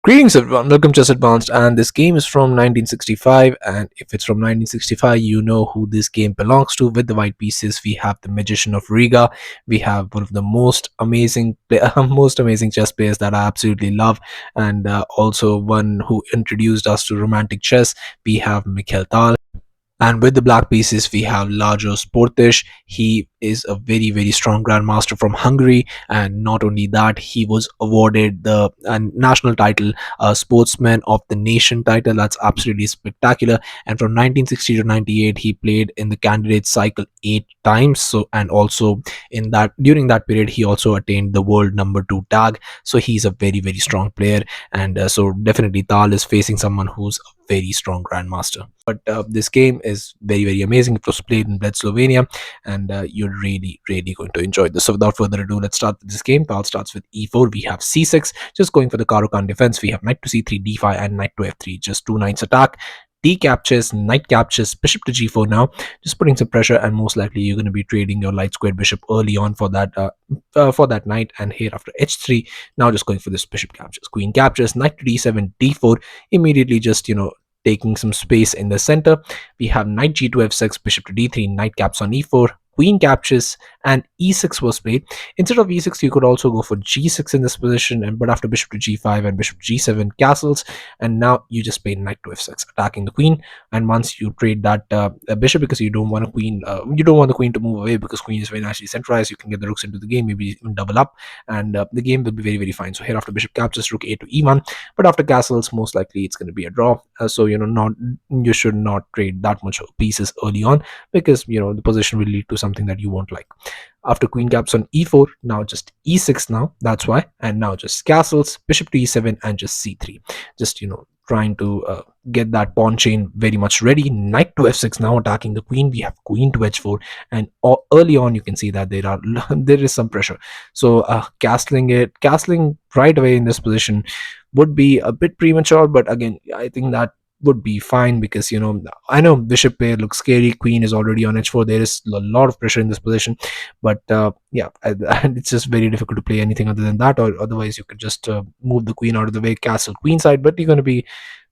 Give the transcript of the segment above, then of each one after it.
Greetings everyone, welcome to Chess Advanced, and this game is from 1965, and if it's from 1965, you know who this game belongs to. With the white pieces, we have the Magician of Riga. We have one of the most amazing most amazing chess players that I absolutely love, and also one who introduced us to romantic chess. We have Mikhail Tal. And with the black pieces, we have Lajos Portisch. He is a very strong grandmaster from Hungary, and not only that, he was awarded the national title, Sportsman of the Nation title. That's absolutely spectacular. And from 1960 to 98, he played in the candidate cycle 8 times. So, and also in that during that period, he also attained the world number 2 tag. So he's a very strong player, and so definitely Tal is facing someone who's a very strong grandmaster. But this game is very amazing. It was played in Bled, Slovenia, and you're really going to enjoy this. So without further ado, let's start with this game. Tal starts with e4. We have c6, just going for the Caro-Kann defense. We have knight to c3, d5, and knight to f3. Just 2 knights attack. D captures, knight captures, bishop to g4 now, just putting some pressure, and most likely you're going to be trading your light squared bishop early on for that knight. And here after h3, now just going for this bishop captures, queen captures, knight to d7, d4, immediately just taking some space in the center. We have knight g to f6, bishop to d3, knight caps on e4, queen captures, and e6 was played. Instead of e6, you could also go for g6 in this position, but after bishop to g5 and bishop to g7 castles, and now you just play knight to f6, attacking the queen. And once you trade that bishop, because you don't want a queen, you don't want the queen to move away, because queen is very nicely centralized, you can get the rooks into the game, maybe even double up, and the game will be very fine. So here after bishop captures, rook a to e1, but after castles, most likely it's going to be a draw. So you should not trade that much pieces early on, because the position will lead to something that you won't like. After queen caps on e4, now just e6 now, that's why, and now just castles, bishop to e7, and just c3, just trying to get that pawn chain very much ready. Knight to f6 now, attacking the queen. We have queen to h4, and early on you can see that there is some pressure. So castling right away in this position would be a bit premature, but again, I think that would be fine, because I know bishop pair looks scary, queen is already on h4, there is a lot of pressure in this position, but yeah, and it's just very difficult to play anything other than that, or otherwise you could just move the queen out of the way, castle queenside, but you're going to be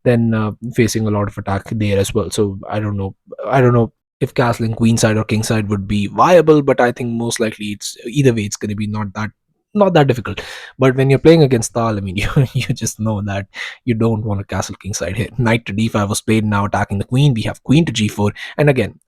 then facing a lot of attack there as well. So I don't know if castling queenside or kingside would be viable, but I think most likely it's either way, it's going to be not that difficult. But when you're playing against Tal, I mean, you just know that you don't want to castle kingside here. Knight to d5 was played, now attacking the queen. We have queen to g4, and again,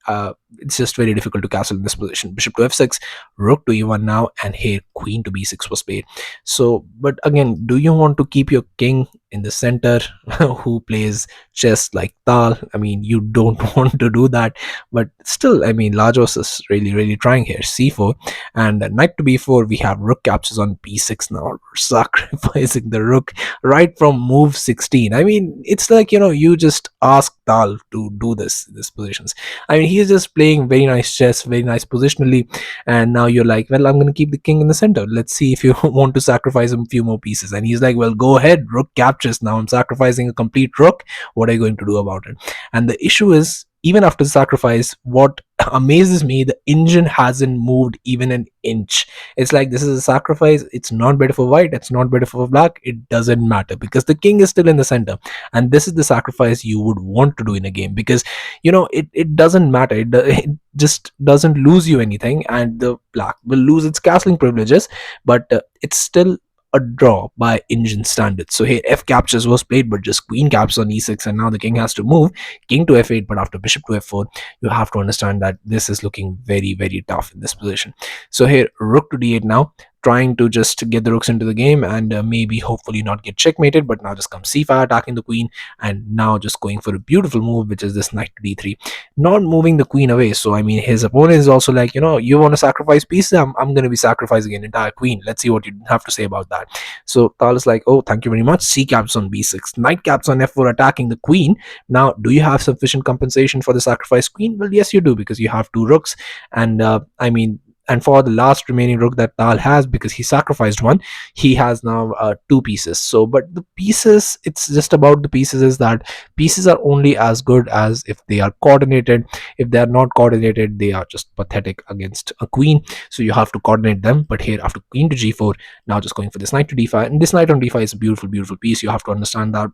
it's just very difficult to castle in this position. Bishop to f6, rook to e1 now, and here queen to b6 was played. So, but again, do you want to keep your king in the center who plays chess like Tal? I mean, you don't want to do that, but still, I mean, Lajos is really trying here. c4, and knight to b4. We have rook captures on b6 now. We're sacrificing the rook right from move 16. I mean, it's like you just ask Tal to do this positions. I mean, he's just playing very nice chess, very nice positionally, and now you're like, well, I'm going to keep the king in the center, let's see if you want to sacrifice a few more pieces. And he's like, well, go ahead, rook captures. Now I'm sacrificing a complete rook, what are you going to do about it? And the issue is, even after the sacrifice, what amazes me, the engine hasn't moved even an inch. It's like, this is a sacrifice, it's not better for white, it's not better for black, it doesn't matter, because the king is still in the center, and this is the sacrifice you would want to do in a game, because it doesn't matter, it just doesn't lose you anything, and the black will lose its castling privileges, but it's still a draw by engine standards. So here f captures was played, but just queen caps on e6, and now the king has to move king to f8, but after bishop to f4, you have to understand that this is looking very tough in this position. So here rook to d8 now, trying to just get the rooks into the game, and maybe hopefully not get checkmated, but now just comes c5, attacking the queen, and now just going for a beautiful move, which is this knight to d3, not moving the queen away. So I mean, his opponent is also like, you want to sacrifice pieces, I'm going to be sacrificing an entire queen, let's see what you have to say about that. So Tal is like, oh, thank you very much. C caps on b6, knight caps on f4, attacking the queen. Now, do you have sufficient compensation for the sacrifice queen? Well, yes, you do, because you have two rooks, and I mean, and for the last remaining rook that Tal has, because he sacrificed one, he has now two pieces. So but the pieces, it's just about the pieces, is that pieces are only as good as if they are coordinated. If they are not coordinated, they are just pathetic against a queen. So you have to coordinate them. But here, after queen to g4, now just going for this knight to d5, and this knight on d5 is a beautiful, beautiful piece. You have to understand that,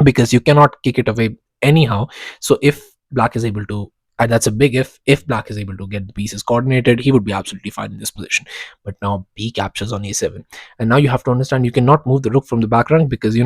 because you cannot kick it away anyhow. So if black is able to, and that's a big if black is able to get the pieces coordinated, he would be absolutely fine in this position. But now b captures on a7, and now you have to understand you cannot move the rook from the back rank, because a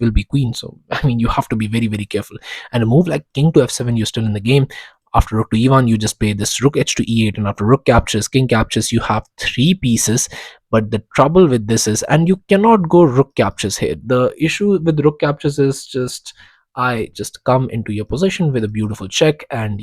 will be queen. So I mean, you have to be very, very careful. And a move like king to f7, you're still in the game. After rook to e1, you just play this rook h to e8, and after rook captures, king captures, you have three pieces. But the trouble with this is, and you cannot go rook captures here. The issue with rook captures is just, I just come into your position with a beautiful check, and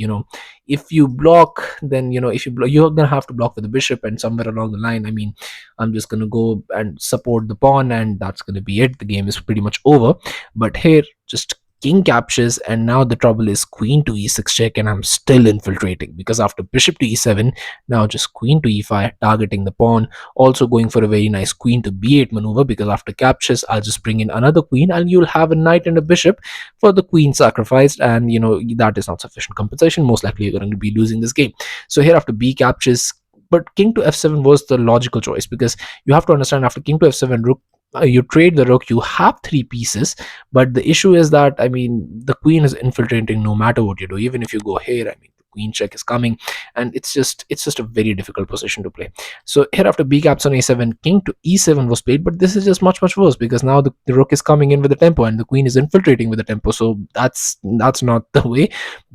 if you block, then if you block, you're gonna have to block with the bishop, and somewhere along the line, I mean, I'm just gonna go and support the pawn, and that's gonna be it. The game is pretty much over. But here, just king captures, and now the trouble is queen to e6 check, and I'm still infiltrating, because after bishop to e7, now just queen to e5, targeting the pawn. Also going for a very nice queen to b8 maneuver, because after captures, I'll just bring in another queen, and you'll have a knight and a bishop for the queen sacrificed, and that is not sufficient compensation. Most likely you're going to be losing this game. So here, after b captures, but king to f7 was the logical choice, because you have to understand, after king to f7, rook, you trade the rook, you have three pieces. But the issue is that, I mean, the queen is infiltrating no matter what you do. Even if you go here, I mean, the queen check is coming, and it's just a very difficult position to play. So here, after b caps on a7, king to e7 was played, but this is just much, much worse, because now the rook is coming in with the tempo, and the queen is infiltrating with the tempo. So that's not the way.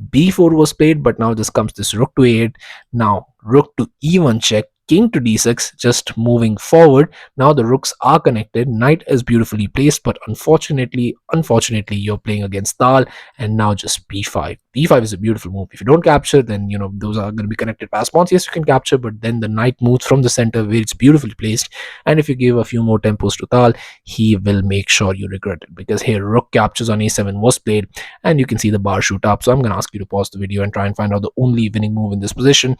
b4 was played, but now this comes this rook to a8. Now rook to e1 check, king to d6, just moving forward. Now the rooks are connected, knight is beautifully placed, but unfortunately you're playing against Tal. And now just b5. b5 is a beautiful move. If you don't capture, then those are going to be connected pass pawns. Yes, you can capture, but then the knight moves from the center where it's beautifully placed, and if you give a few more tempos to Tal, he will make sure you regret it, because here rook captures on a7 was played, and you can see the bar shoot up. So I'm going to ask you to pause the video and try and find out the only winning move in this position.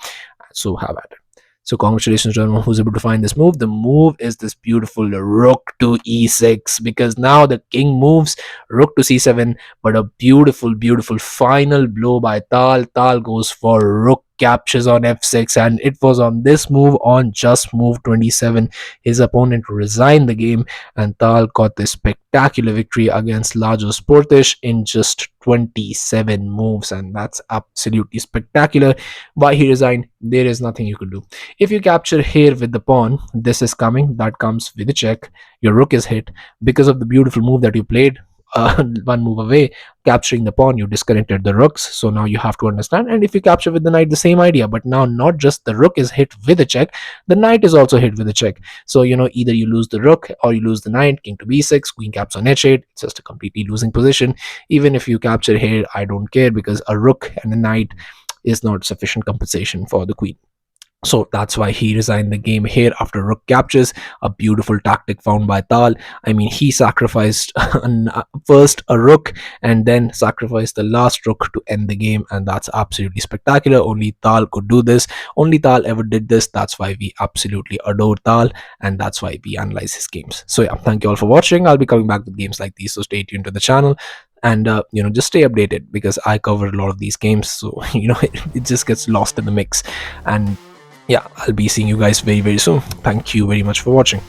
So have at it. So congratulations to everyone who's able to find this move. The move is this beautiful rook to e6, because now the king moves, rook to c7, but a beautiful, beautiful final blow by Tal. Tal goes for rook captures on f6, and it was on this move, on just move 27, his opponent resigned the game, and Tal got this spectacular victory against Lajos Portisch in just 27 moves, and that's absolutely spectacular. Why he resigned, there is nothing you could do. If you capture here with the pawn, this is coming, that comes with a check, your rook is hit because of the beautiful move that you played. One move away, capturing the pawn, you disconnected the rooks. So now you have to understand. And if you capture with the knight, the same idea, but now not just the rook is hit with a check, the knight is also hit with a check. So either you lose the rook or you lose the knight. King to b6, queen caps on h8, it's just a completely losing position. Even if you capture here, I don't care, because a rook and a knight is not sufficient compensation for the queen. So that's why he resigned the game here after rook captures. A beautiful tactic found by Tal. I mean, he sacrificed first a rook and then sacrificed the last rook to end the game, and that's absolutely spectacular. Only Tal could do this. Only Tal ever did this. That's why we absolutely adore Tal, and that's why we analyze his games. So yeah, thank you all for watching. I'll be coming back with games like these, so stay tuned to the channel. And just stay updated, because I cover a lot of these games, so it just gets lost in the mix. And yeah, I'll be seeing you guys very, very soon. Thank you very much for watching.